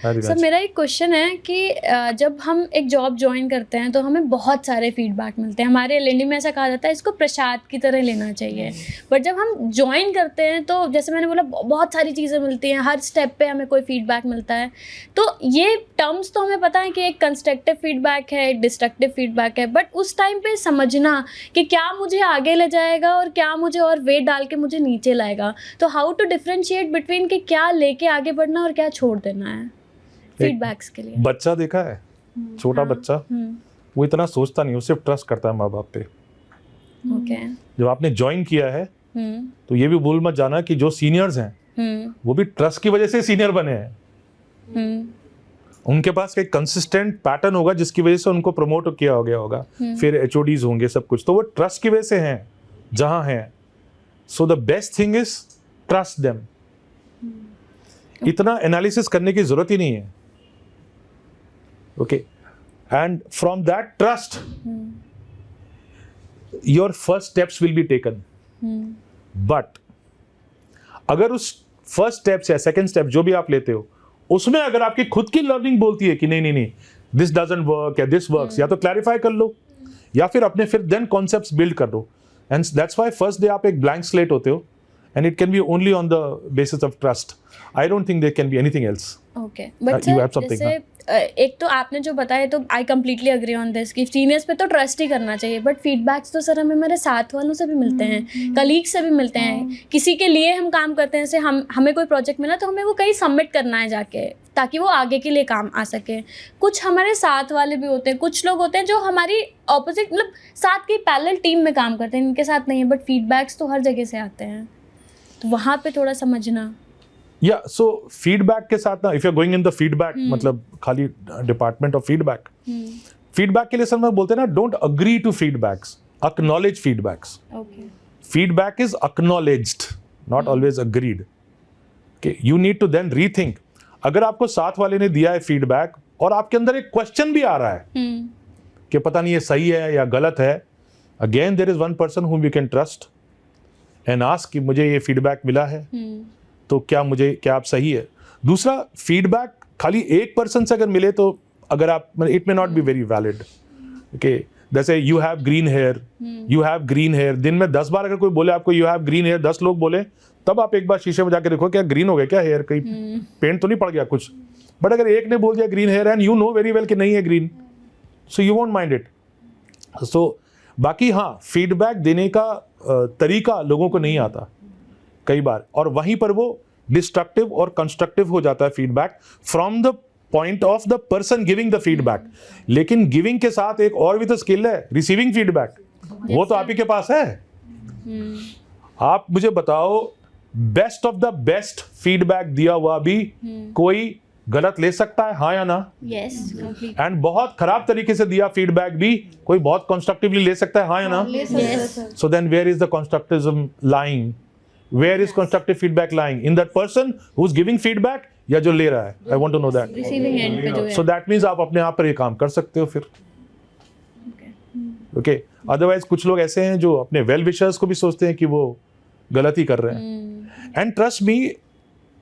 Sir मेरा एक question है कि जब हम एक जॉब ज्वाइन करते हैं तो हमें बहुत सारे फीडबैक मिलते हैं। हमारे एलएनडी में ऐसा कहा जाता है इसको प्रसाद की तरह लेना चाहिए। बट जब हम ज्वाइन करते हैं तो जैसे मैंने बोला बहुत सारी चीज़ें मिलती हैं, हर स्टेप पे हमें कोई फीडबैक मिलता है। तो ये टर्म्स तो हमें पता है कि एक कंस्ट्रक्टिव फीडबैक है, एक डिस्ट्रक्टिव फीडबैक है, बट उस टाइम पे समझना कि क्या मुझे आगे ले जाएगा और क्या मुझे और वेट डाल के मुझे नीचे लाएगा। तो हाउ टू डिफरेंशिएट बिटवीन कि क्या लेके आगे बढ़ना और क्या छोड़ देना है फीडबैक्स के लिए। बच्चा देखा है, छोटा बच्चा, वो इतना सोचता नहीं, वो सिर्फ ट्रस्ट करता है माँ बाप पे। ओके। जब आपने ज्वाइन किया है तो ये भी भूल मत जाना कि जो सीनियर्स हैं वो भी ट्रस्ट की वजह से सीनियर बने हैं। उनके पास एक कंसिस्टेंट पैटर्न होगा जिसकी वजह से उनको प्रमोट किया गया होगा, फिर एचओडीज होंगे, सब कुछ, तो वो ट्रस्ट की वजह से हैं जहां हैं। So the best thing is trust them. इतना एनालिसिस करने की जरूरत ही नहीं है। Okay, and from that trust your first steps will be taken. But अगर उस फर्स्ट स्टेप या सेकंड स्टेप जो भी आप लेते हो उसमें अगर आपकी खुद की लर्निंग बोलती है कि नहीं नहीं नहीं दिस डजंट वर्क या दिस वर्क्स, या तो क्लैरिफाई कर लो या फिर अपने फिर देन कॉन्सेप्ट्स बिल्ड कर लो। And that's why first day आप एक ब्लैंक स्लेट होते हो, and it can be only on the basis of trust. I don't think there can be anything else. Okay, but you have something, जैसे एक तो आपने जो बताया तो I completely agree on this कि सीनियर्स पे तो ट्रस्ट ही करना चाहिए, बट फीडबैक्स तो सर हमें हमारे साथ वालों से भी मिलते हैं, कलीग से भी मिलते हैं। किसी के लिए हम काम करते हैं, जैसे हमें कोई प्रोजेक्ट मिला तो हमें वो कहीं सबमिट करना है जाके, ताकि वो आगे के लिए काम आ सके। कुछ हमारे साथ वाले भी होते हैं, कुछ लोग होते हैं जो हमारी ऑपोजिट, मतलब साथ की पैरेलल टीम में काम करते हैं, इनके साथ नहीं है, बट फीडबैक्स तो हर जगह से आते हैं, तो वहाँ पे थोड़ा समझना। या सो फीडबैक के साथ ना, if you are going in the feedback, मतलब खाली डिपार्टमेंट ऑफ फीडबैक, फीडबैक के लिए सर मैं बोलते हैं ना, don't agree to feedbacks, acknowledge feedbacks. Feedback is acknowledged, not always agreed. Okay, you need to then rethink. अगर आपको साथ वाले ने दिया है फीडबैक और आपके अंदर एक क्वेश्चन भी आ रहा है कि पता नहीं ये सही है या गलत है, again there is one person whom you can trust and ask कि मुझे ये फीडबैक मिला है तो क्या आप सही है। दूसरा, फीडबैक खाली एक पर्सन से अगर मिले तो अगर आप, it may not be very valid. Okay, जैसे you have green hair, you have green hair, दिन में 10 बार अगर कोई बोले आपको यू हैव ग्रीन हेयर, 10 लोग बोले, तब आप एक बार शीशे में जाके देखो क्या ग्रीन हो गया क्या हेयर, कहीं पेंट तो नहीं पड़ गया कुछ। बट अगर एक ने बोल दिया green hair and you know very well कि नहीं है green, so you won't mind it. So बाकी हाँ, फीडबैक देने का तरीका लोगों को नहीं आता कई बार, और वहीं पर वो डिस्ट्रक्टिव और कंस्ट्रक्टिव हो जाता है feedback from the point of the person giving the feedback. लेकिन गिविंग के साथ एक और भी तो स्किल है, रिसीविंग फीडबैक, वो तो आप ही के पास है। आप मुझे बताओ, best of the best feedback दिया हुआ भी कोई गलत ले सकता है, हाँ या ना? यस। एंड बहुत खराब तरीके से दिया फीडबैक भी कोई बहुत कंस्ट्रक्टिवली ले सकता है, हाँ या ना? So then where is the constructivism lying? Where is constructive feedback lying? In that person who is giving feedback या जो ले रहा है? I want to know that. Receiving end पे जो है। सो दैट मींस आप अपने आप पर ये काम कर सकते हो फिर। ओके, अदरवाइज कुछ लोग ऐसे हैं जो अपने वेल विशर्स को भी सोचते हैं कि वो गलत ही कर रहे हैं। And trust me,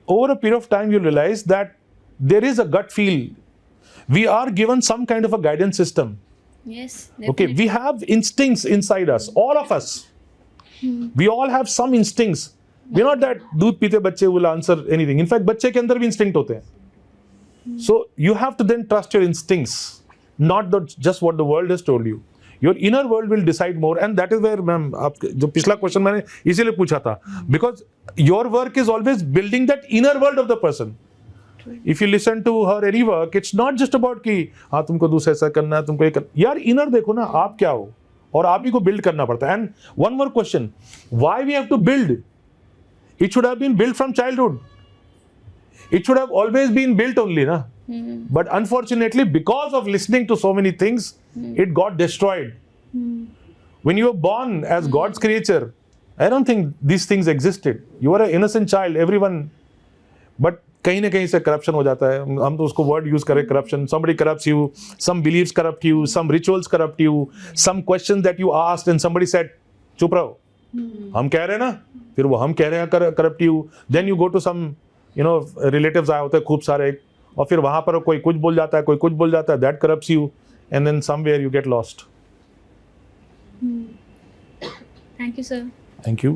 over a period of time you realise that there is a gut feel. We are given some kind of a guidance system. Yes, okay, we have instincts inside us, all of us. We all have some instincts. We're not that दूध पीते बच्चे will answer anything. In fact, बच्चे के अंदर भी instinct होते हैं. So you have to then trust your instincts, not just what the world has told you. Your inner world will decide more, and that is where, ma'am, आप जो पिछला question मैंने इसीलिए पूछा था, because your work is always building that inner world of the person. If you listen to her any work, it's not just about कि हाँ तुमको दूसरा ऐसा करना है, तुमको ये करना, यार इनर देखो ना आप क्या हो, और आप ही को बिल्ड करना पड़ता है। And one more question, why we have to build? It should have been build from childhood, it should have always been built only ना, but unfortunately because of listening to so many things it got destroyed. When you were born as God's creature, I don't think these things existed. You were an innocent child, everyone, but कहीं ना कहीं से corruption हो जाता है। हम तो उसको वर्ड यूज करें, corruption, somebody corrupts you, some beliefs corrupt you, some rituals corrupt you, some questions that you asked and somebody said चुप रहो, हम कह रहे हैं ना, फिर वो हम कह रहे हैं corrupt you, then you go to some, you know, relatives आए होते हैं खूब सारे, और फिर वहाँ पर कोई कुछ बोल जाता है, कोई कुछ बोल जाता है, that corrupts you and then somewhere you get lost. Thank you, sir. Thank you.